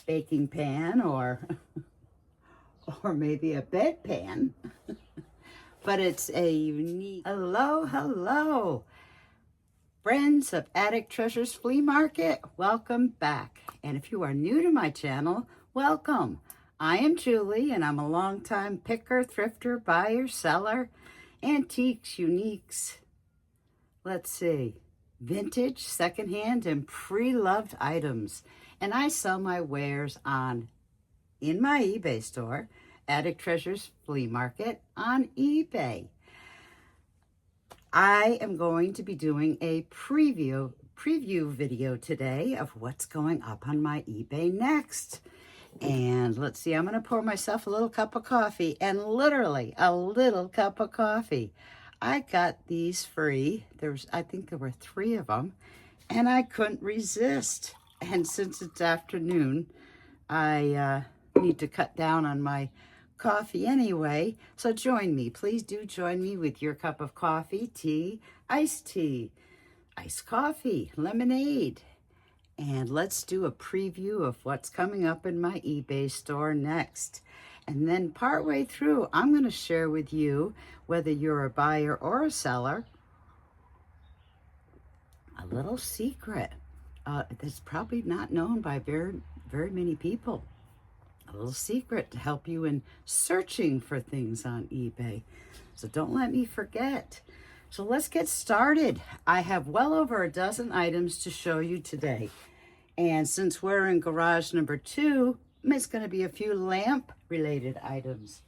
baking pan or or maybe a bedpan. But it's a unique, hello, friends of Attic Treasures Flea Market, welcome back. And if you are new to my channel, welcome. I am Julie, and I'm a longtime picker, thrifter, buyer, seller, antiques, uniques, let's see, vintage, secondhand, and pre-loved items. And I sell my wares in my eBay store, Attic Treasures Flea Market on eBay. I am going to be doing a preview video today of what's going up on my eBay next. And let's see, I'm going to pour myself a little cup of coffee, and literally a little cup of coffee. I got these free. I think there were 3 of them, and I couldn't resist. And since it's afternoon, I need to cut down on my coffee anyway. So join me. Please do join me with your cup of coffee, tea, iced coffee, lemonade. And let's do a preview of what's coming up in my eBay store next. And then partway through, I'm going to share with you, whether you're a buyer or a seller, a little secret that's probably not known by very, very many people. A little secret to help you in searching for things on eBay. So don't let me forget. So let's get started. I have well over a dozen items to show you today. And since we're in garage number 2, it's going to be a few lamp related items.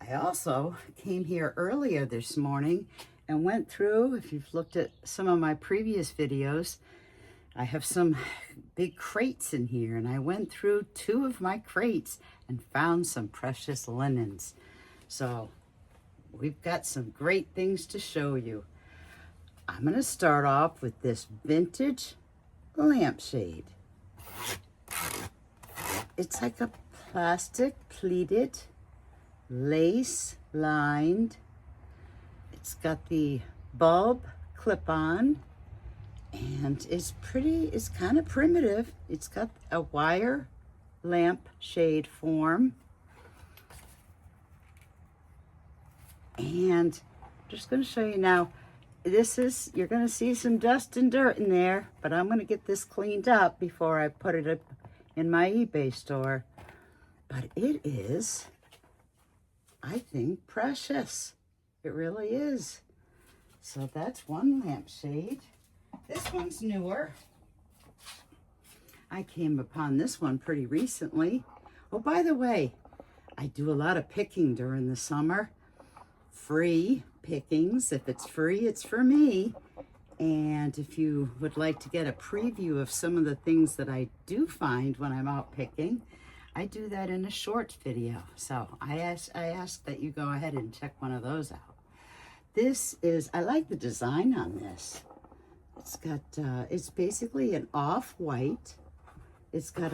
I also came here earlier this morning and went through, if you've looked at some of my previous videos, I have some big crates in here, and I went through 2 of my crates and found some precious linens. So we've got some great things to show you. I'm going to start off with this vintage lampshade. It's like a plastic pleated, lace lined. It's got the bulb clip on, and it's kind of primitive. It's got a wire lamp shade form. And I'm just going to show you now. You're going to see some dust and dirt in there, but I'm going to get this cleaned up before I put it up in my eBay store. But it is, I think, precious. It really is. So that's one lampshade. This one's newer. I came upon this one pretty recently. Oh, by the way, I do a lot of picking during the summer. Free pickings. If it's free, it's for me. And if you would like to get a preview of some of the things that I do find when I'm out picking, I do that in a short video. So I ask that you go ahead and check one of those out. I like the design on this. It's got, it's basically an off-white. It's got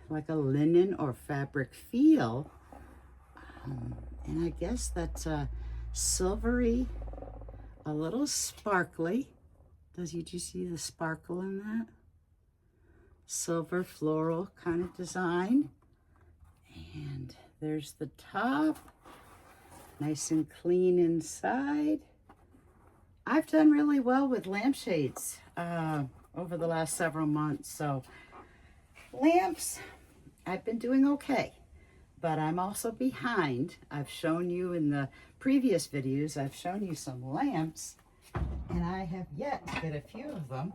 like a linen or fabric feel. And I guess that's silvery, a little sparkly. Did you see the sparkle in that? Silver floral kind of design. And there's the top. Nice and clean inside. I've done really well with lampshades over the last several months. So lamps, I've been doing okay. But I'm also behind. I've shown you in the previous videos, I've shown you some lamps, and I have yet to get a few of them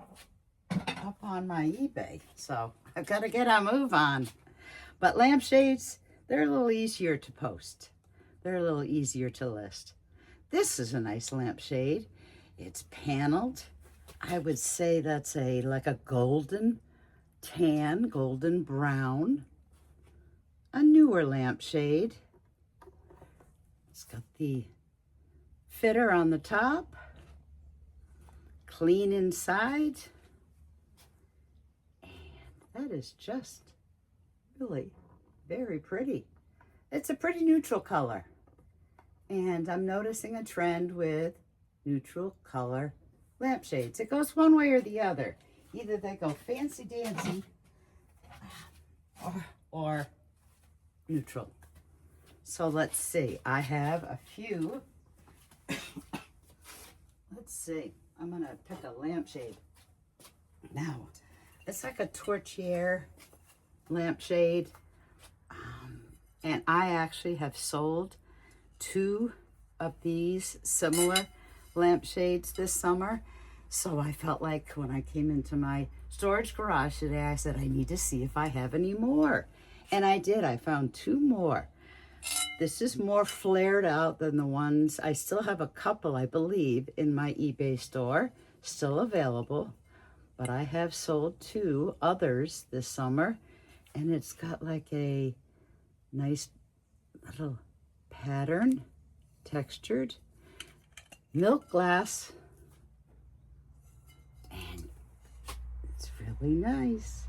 up on my eBay. So I've got to get a move on. But lampshades, they're a little easier to post. They're a little easier to list. This is a nice lampshade. It's paneled. I would say that's like a golden tan, golden brown. A newer lampshade. It's got the fitter on the top, clean inside, and that is just really very pretty. It's a pretty neutral color, and I'm noticing a trend with neutral color lampshades. It goes one way or the other. Either they go fancy dancy or neutral. So let's see. I have a few. Let's see. I'm going to pick a lampshade. Now, it's like a torchiere lampshade. And I actually have sold 2 of these similar lampshades this summer. So I felt like when I came into my storage garage today, I said, I need to see if I have any more. And I did. I found 2 more. This is more flared out than the ones. I still have a couple, I believe, in my eBay store, still available. But I have sold 2 others this summer. And it's got like a nice little pattern, textured, milk glass, and it's really nice.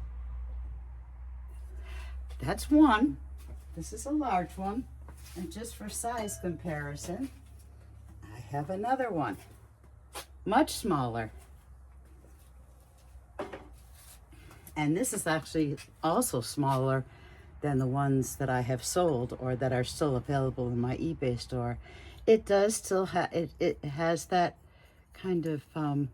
That's one. This is a large one, and just for size comparison, I have another one, much smaller. And this is actually also smaller than the ones that I have sold or that are still available in my eBay store. It does still have, it has that kind of, I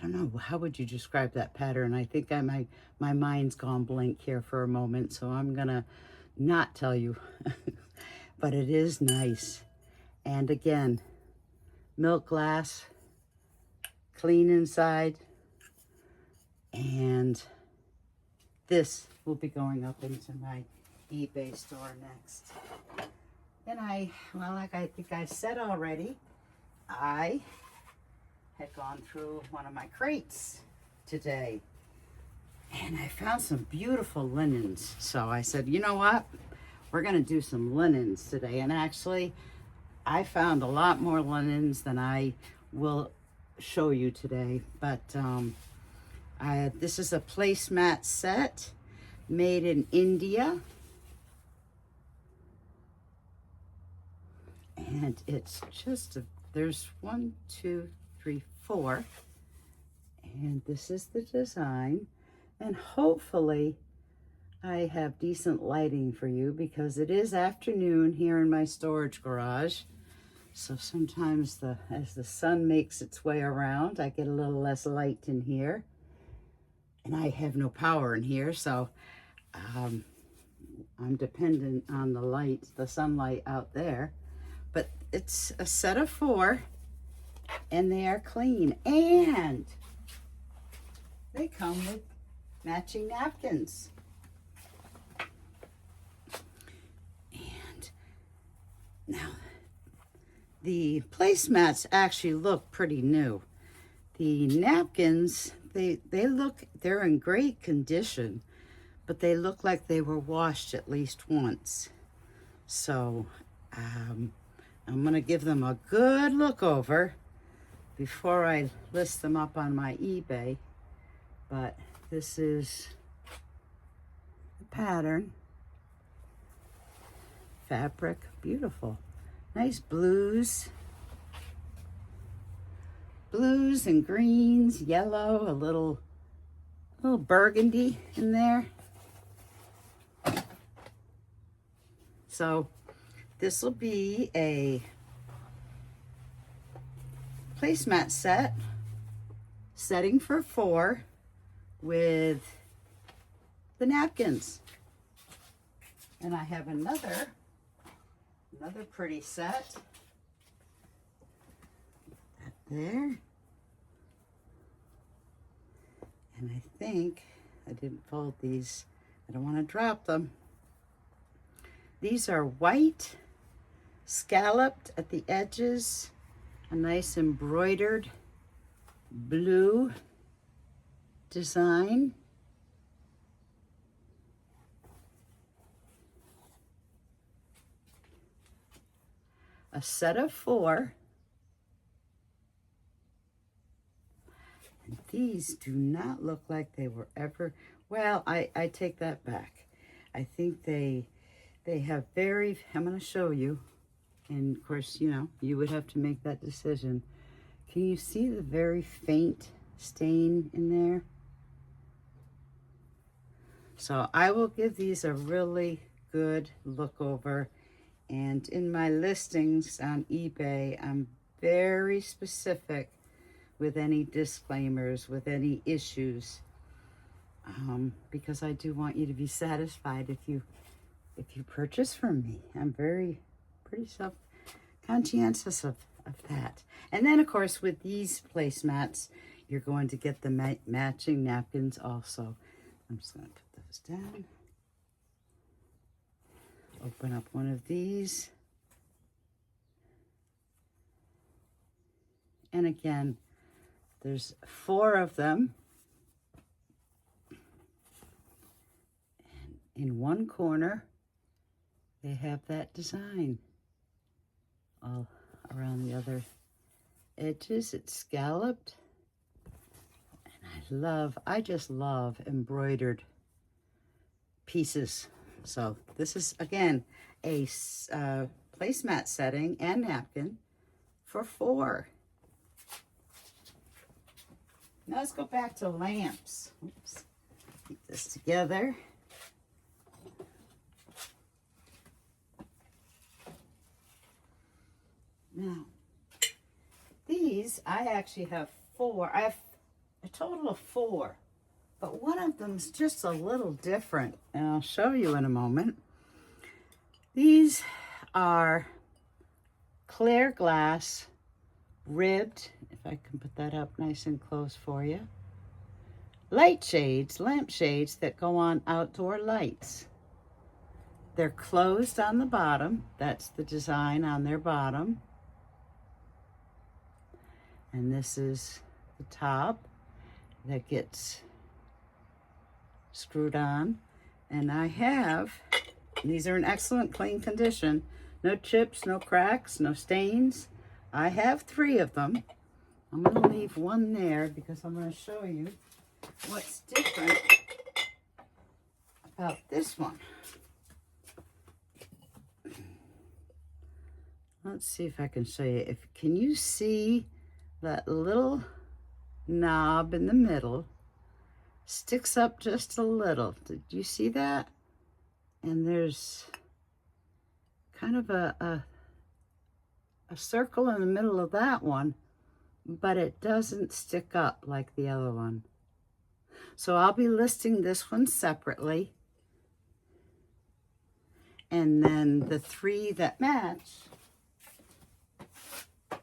don't know, how would you describe that pattern? I think my mind's gone blank here for a moment, so I'm gonna not tell you. But it is nice. And again, milk glass, clean inside, and this will be going up into my eBay store next. And like I think I said already, I had gone through one of my crates today, and I found some beautiful linens. So I said, you know what? We're gonna do some linens today. And actually, I found a lot more linens than I will show you today. But this is a placemat set made in India. And it's just, there's 1, 2, 3, 4. And this is the design. And hopefully I have decent lighting for you because it is afternoon here in my storage garage. So sometimes as the sun makes its way around, I get a little less light in here. And I have no power in here, so I'm dependent on the light, the sunlight out there. But it's a set of 4, and they are clean. And they come with matching napkins. And now, the placemats actually look pretty new. The napkins, they're in great condition, but they look like they were washed at least once. So I'm gonna give them a good look over before I list them up on my eBay. But this is the pattern. Fabric, beautiful. Nice blues and greens, yellow, a little burgundy in there. So this will be a placemat setting for 4 with the napkins. And I have another pretty set. That there. And I think I didn't fold these. I don't want to drop them. These are white, scalloped at the edges, a nice embroidered blue design. A set of 4. And these do not look like they were ever, well, I take that back. I think they have very, I'm going to show you. And of course, you know, you would have to make that decision. Can you see the very faint stain in there? So I will give these a really good look over. And in my listings on eBay, I'm very specific with any disclaimers, with any issues, because I do want you to be satisfied if you purchase from me. I'm pretty conscientious of that. And then, of course, with these placemats, you're going to get the matching napkins also. I'm just going to put those down. Open up one of these. And again, there's 4 of them. And in one corner, they have that design all around the other edges. It's scalloped. And I just love embroidered pieces. So this is, again, a placemat setting and napkin for 4. Now let's go back to lamps. Oops. Keep this together. Now, these, I actually have 4. I have a total of 4. But one of them's just a little different, and I'll show you in a moment. These are clear glass, ribbed, if I can put that up nice and close for you, light shades, lamp shades that go on outdoor lights. They're closed on the bottom. That's the design on their bottom. And this is the top that gets screwed on. And I have, these are in excellent clean condition. No chips, no cracks, no stains. I have 3 of them. I'm going to leave one there because I'm going to show you what's different about this one. Let's see if I can show you. Can you see that little knob in the middle? Sticks up just a little. Did you see that? And there's kind of a circle in the middle of that one, but it doesn't stick up like the other one. So I'll be listing this one separately. And then the 3 that match,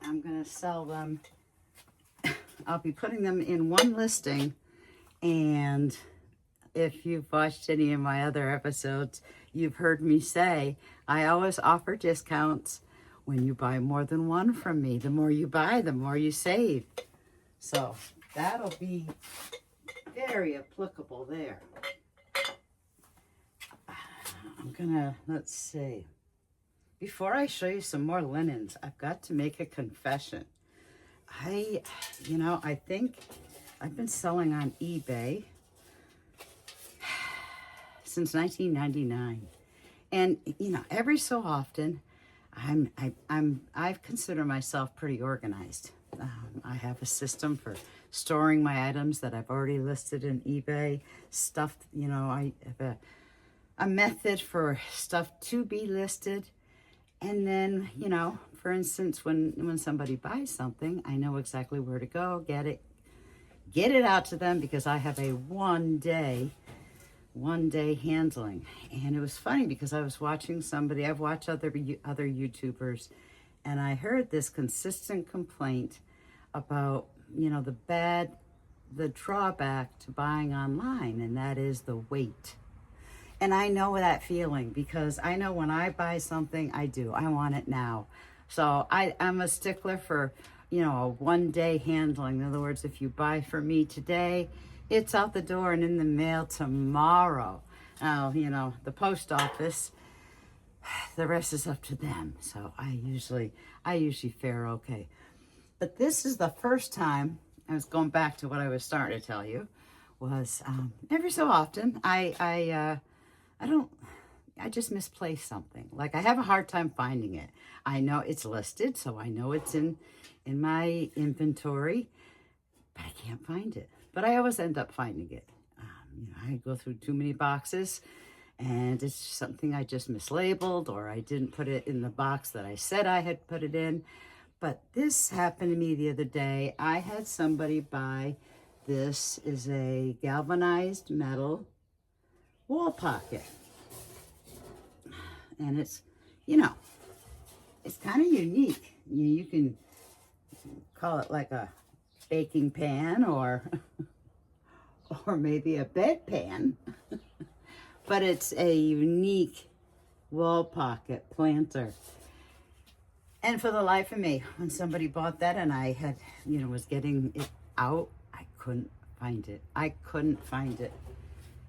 I'm going to sell them. I'll be putting them in one listing. And if you've watched any of my other episodes, you've heard me say, I always offer discounts when you buy more than one from me. The more you buy, the more you save. So that'll be very applicable there. I'm gonna, let's see. Before I show you some more linens, I've got to make a confession. I think I've been selling on eBay since 1999. And, every so often, I consider myself pretty organized. I have a system for storing my items that I've already listed in eBay. Stuff, I have a method for stuff to be listed. And then, for instance, when somebody buys something, I know exactly where to go, get it out to them, because I have a one day handling. And it was funny because I was watching somebody, I've watched other YouTubers, and I heard this consistent complaint about, the drawback to buying online, and that is the wait. And I know that feeling, because I know when I buy something, I want it now. So I'm a stickler for, a one-day handling. In other words, if you buy from me today, it's out the door and in the mail tomorrow. Now, the post office, the rest is up to them. So I usually fare okay. But this is the first time, I was going back to what I was starting to tell you, was every so often, I just misplaced something. Like, I have a hard time finding it. I know it's listed, so I know it's in my inventory, but I can't find it. But I always end up finding it. I go through too many boxes and it's something I just mislabeled, or I didn't put it in the box that I said I had put it in. But this happened to me the other day. I had somebody buy, this is a galvanized metal wall pocket. And it's, it's kind of unique. You can call it like a baking pan or maybe a bedpan. But it's a unique wall pocket planter. And for the life of me, when somebody bought that and I had, was getting it out, I couldn't find it. I couldn't find it.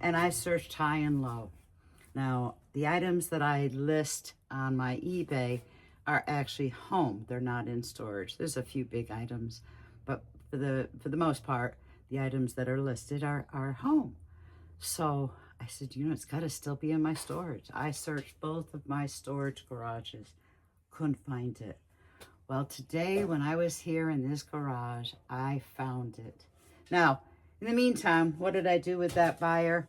And I searched high and low. Now, the items that I list on my eBay are actually home. They're not in storage. There's a few big items, but for the most part, the items that are listed are home. So I said, it's got to still be in my storage. I searched both of my storage garages. Couldn't find it. Well, today when I was here in this garage, I found it. Now, in the meantime, what did I do with that buyer?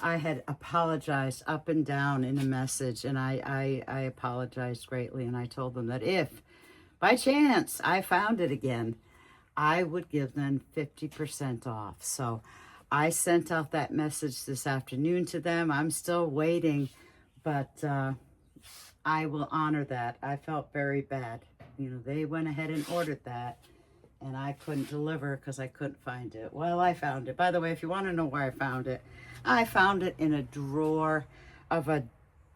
I had apologized up and down in a message, and I apologized greatly, and I told them that if by chance I found it again, I would give them 50% off. So I sent out that message this afternoon to them. I'm still waiting, but I will honor that. I felt very bad. They went ahead and ordered that, and I couldn't deliver because I couldn't find it. Well, I found it. By the way, if you want to know where I found it in a drawer of a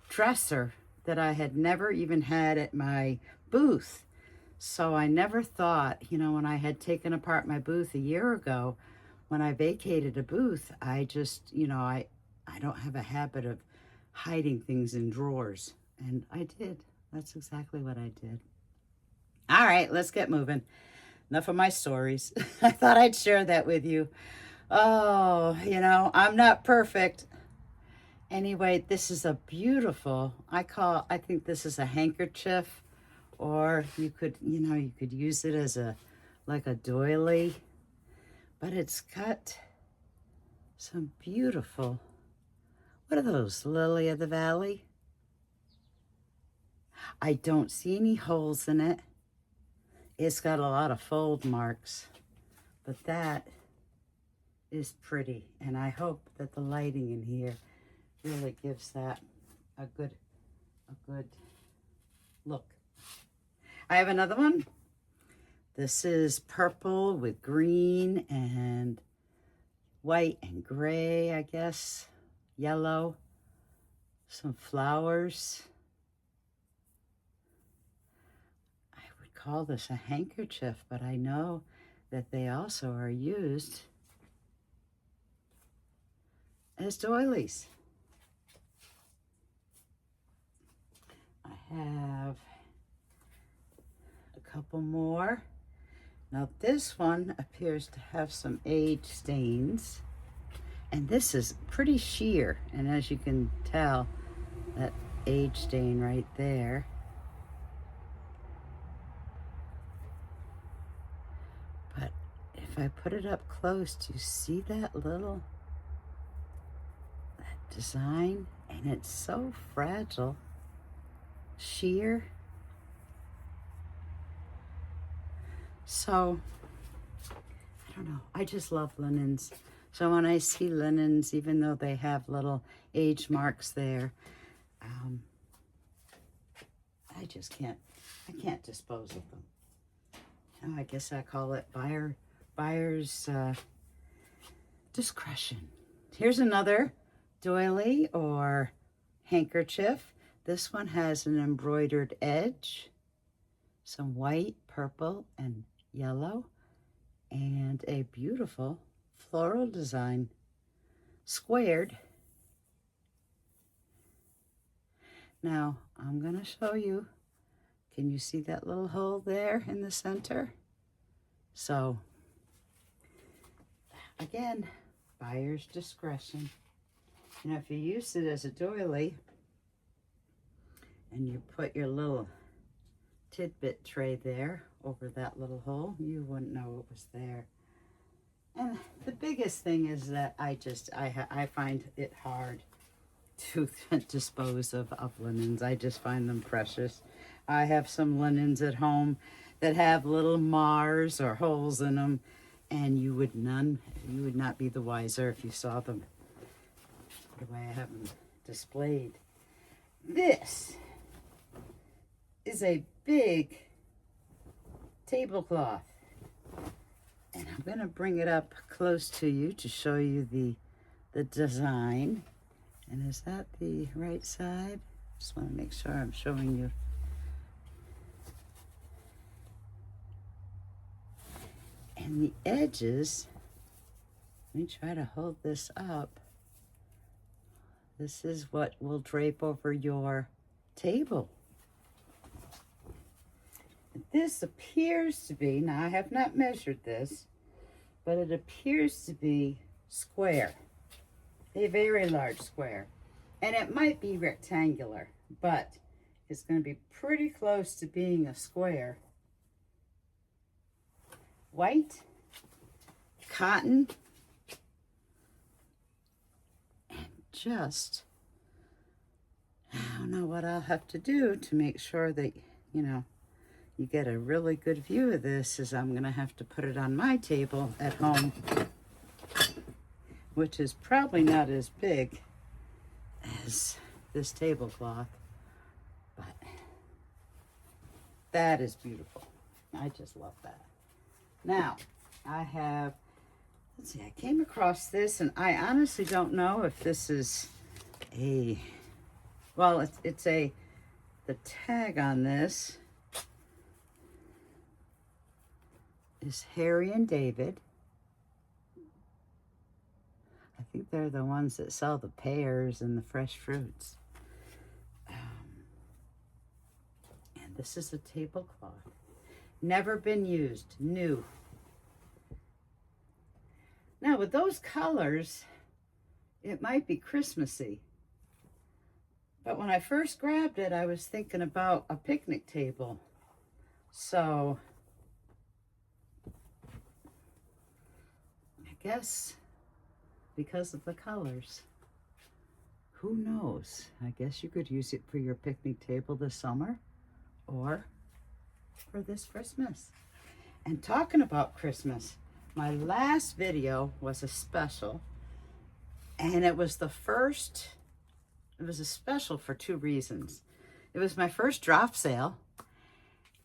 dresser that I had never even had at my booth. So I never thought, when I had taken apart my booth a year ago, when I vacated a booth, I just, I don't have a habit of hiding things in drawers. And I did. That's exactly what I did. All right, let's get moving. Enough of my stories. I thought I'd share that with you. Oh, I'm not perfect. Anyway, this is a beautiful, I think this is a handkerchief, or you could use it as like a doily, but it's got some beautiful, what are those, lily of the valley? I don't see any holes in it. It's got a lot of fold marks, but that is pretty, and I hope that the lighting in here really gives that a good look. I have another one. This is purple with green and white and gray, I guess, yellow, some flowers. I would call this a handkerchief, but I know that they also are used as doilies. I have a couple more. Now this one appears to have some age stains, and this is pretty sheer, and as you can tell, that age stain right there. But if I put it up close, do you see that design? And it's so fragile, sheer. So, I don't know, I just love linens. So when I see linens, even though they have little age marks there, I just can't dispose of them. Now, I guess I call it buyer's discretion. Here's another doily or handkerchief. This one has an embroidered edge, some white, purple, and yellow, and a beautiful floral design, squared. Now, I'm going to show you. Can you see that little hole there in the center? So, again, buyer's discretion. If you use it as a doily and you put your little tidbit tray there over that little hole, you wouldn't know it was there. And the biggest thing is that I find it hard to dispose of linens. I just find them precious. I have some linens at home that have little mars or holes in them, and you would not be the wiser if you saw them the way I have them displayed. This is a big tablecloth, and I'm going to bring it up close to you to show you the design. And is that the right side? Just want to make sure I'm showing you. And the edges, let me try to hold this up. This is what will drape over your table. This appears to be, now I have not measured this, but it appears to be square. A very large square. And it might be rectangular, but it's going to be pretty close to being a square. White, cotton, and just, I don't know what I'll have to do to make sure that, you know, you get a really good view of this, is I'm going to have to put it on my table at home, which is probably not as big as this tablecloth, but that is beautiful. I just love that. Now, I have, let's see, I came across this, and I honestly don't know if this is a, well, it's a, the tag on this is Harry and David. I think they're the ones that sell the pears and the fresh fruits. And this is a tablecloth. Never been used, new. Now with those colors, it might be Christmassy. But when I first grabbed it, I was thinking about a picnic table. So I guess because of the colors, who knows? I guess you could use it for your picnic table this summer or for this Christmas. And talking about Christmas, my last video was a special, and it was a special for two reasons. It was my first drop sale,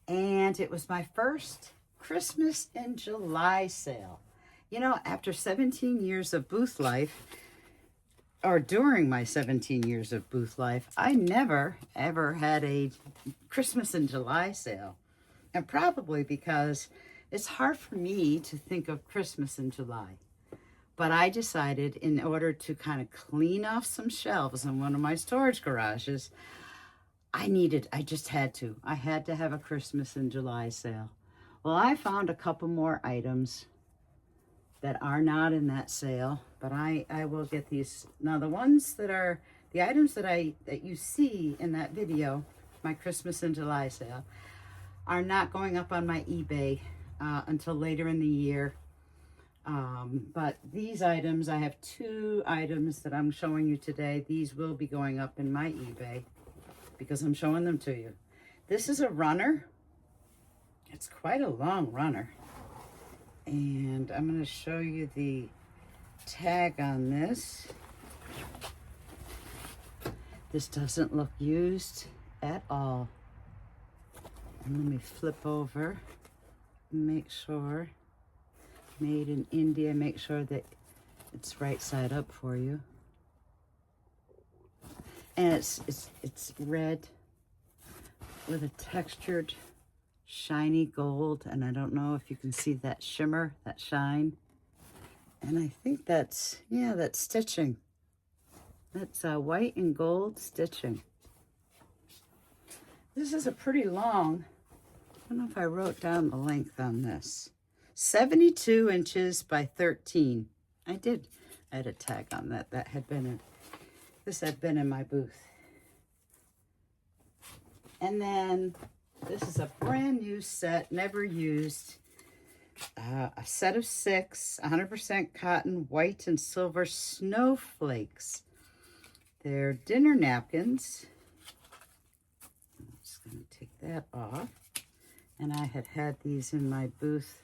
and it was my first Christmas in July sale. You know, after 17 years of booth life, or during my 17 years of booth life, I never, ever had a Christmas in July sale. And probably because it's hard for me to think of Christmas in July. But I decided, in order to kind of clean off some shelves in one of my storage garages, I had to have a Christmas in July sale. Well, I found a couple more items that are not in that sale, but I will get these. Now the ones that are, the items that you see in that video, my Christmas in July sale, are not going up on my eBay until later in the year. But these items, I have two items that I'm showing you today. These will be going up in my eBay because I'm showing them to you. This is a runner. It's quite a long runner. And I'm going to show you the tag on this. This doesn't look used at all. And let me flip over and make sure. Made in India. Make sure that it's right side up for you. And it's red with a textured shiny gold, and I don't know if you can see that shimmer, that shine. And I think that's, yeah, that's stitching. That's white and gold stitching. This is a pretty long, I don't know if I wrote down the length on this. 72 inches by 13. I had a tag on that. That had been in, this had been in my booth. And then this is a brand new set, never used. a set of 6, 100% cotton, white and silver snowflakes. They're dinner napkins. I'm just going to take that off. And I had these in my booth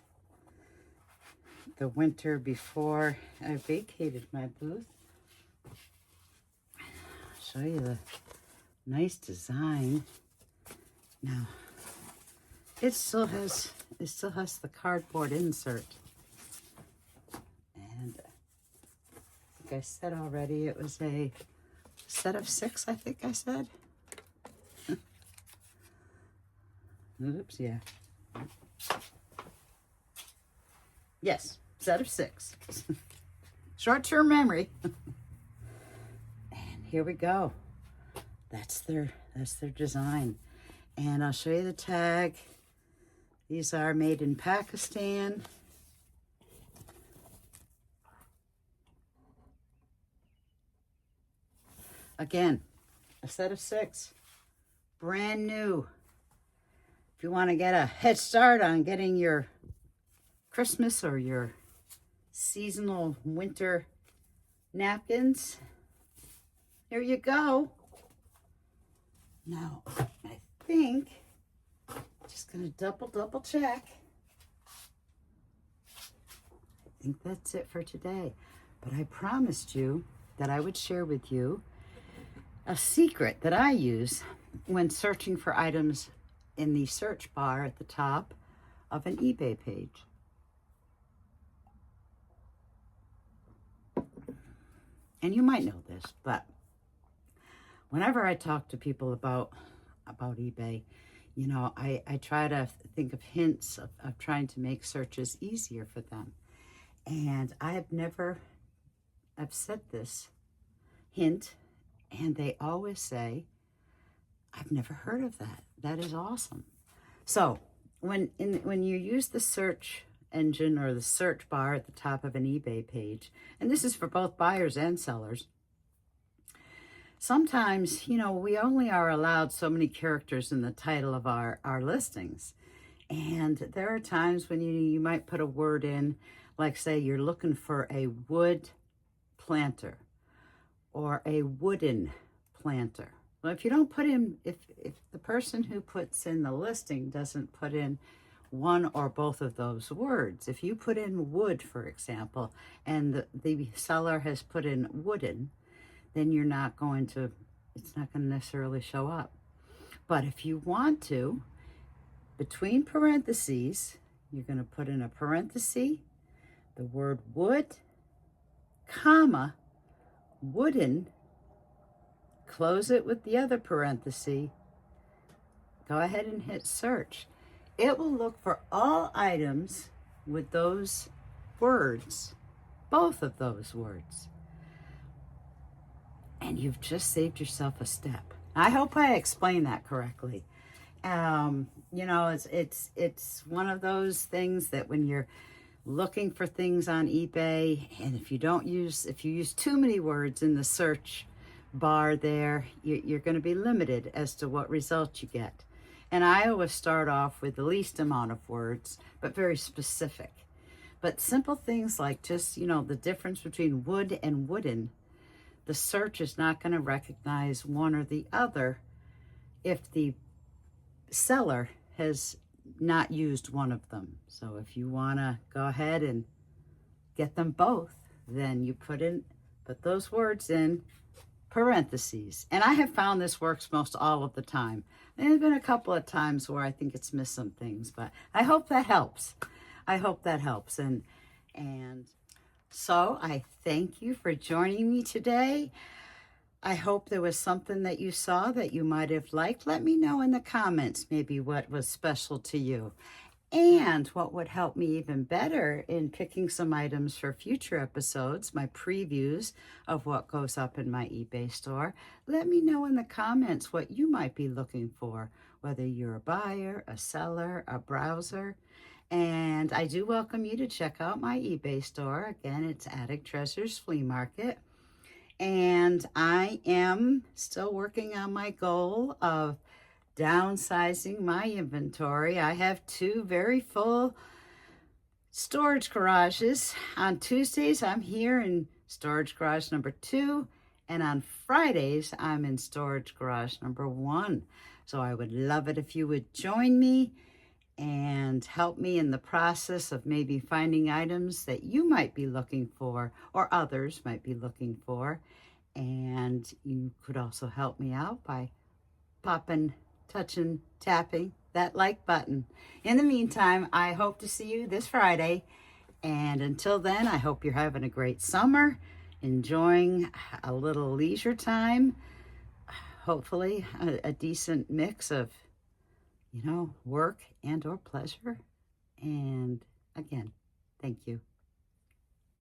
the winter before I vacated my booth. I'll show you the nice design. Now, it still has the cardboard insert. And like I said already, it was a set of 6, I think I said. Oops, yeah. Yes, set of 6. Short-term memory. And here we go. That's their design. And I'll show you the tag. These are made in Pakistan. Again, a set of 6. Brand new. If you want to get a head start on getting your Christmas or your seasonal winter napkins, here you go. Now, I think, just going to double check. I think that's it for today. But I promised you that I would share with you a secret that I use when searching for items in the search bar at the top of an eBay page. And you might know this, but whenever I talk to people about eBay, you know, I try to think of hints of trying to make searches easier for them. And I've said this hint, and they always say, I've never heard of that. That is awesome. So when you use the search engine or the search bar at the top of an eBay page, and this is for both buyers and sellers, sometimes, you know, we only are allowed so many characters in the title of our listings. And there are times when you might put a word in, like say you're looking for a wood planter or a wooden planter. Well, if you don't put in, if the person who puts in the listing doesn't put in one or both of those words, if you put in wood, for example, and the seller has put in wooden, then it's not going to necessarily show up. But if you want to, between parentheses, you're going to put in a parenthesis, the word wood, comma, wooden, close it with the other parenthesis, go ahead and hit search. It will look for all items with those words, both of those words. And you've just saved yourself a step. I hope I explained that correctly. You know, it's one of those things that when you're looking for things on eBay, and if you use too many words in the search bar there, you're going to be limited as to what results you get. And I always start off with the least amount of words, but very specific. But simple things like just, you know, the difference between wood and wooden, the search is not going to recognize one or the other if the seller has not used one of them. So if you want to go ahead and get them both, then you put those words in parentheses. And I have found this works most all of the time. There's been a couple of times where I think it's missed some things, but I hope that helps. I hope that helps. And so I thank you for joining me today. I hope there was something that you saw that you might have liked. Let me know in the comments maybe what was special to you. And what would help me even better in picking some items for future episodes, my previews of what goes up in my eBay store. Let me know in the comments what you might be looking for, whether you're a buyer, a seller, a browser. And I do welcome you to check out my eBay store. Again, it's ATTIC TREASURES FLEA MARKET. And I am still working on my goal of downsizing my inventory. I have 2 very full storage garages. On Tuesdays, I'm here in storage garage number 2, and on Fridays, I'm in storage garage number 1. So I would love it if you would join me and help me in the process of maybe finding items that you might be looking for or others might be looking for. And you could also help me out by popping, touching, tapping that like button. In the meantime, I hope to see you this Friday. And until then, I hope you're having a great summer, enjoying a little leisure time, hopefully a decent mix of, work and or pleasure. And again, thank you.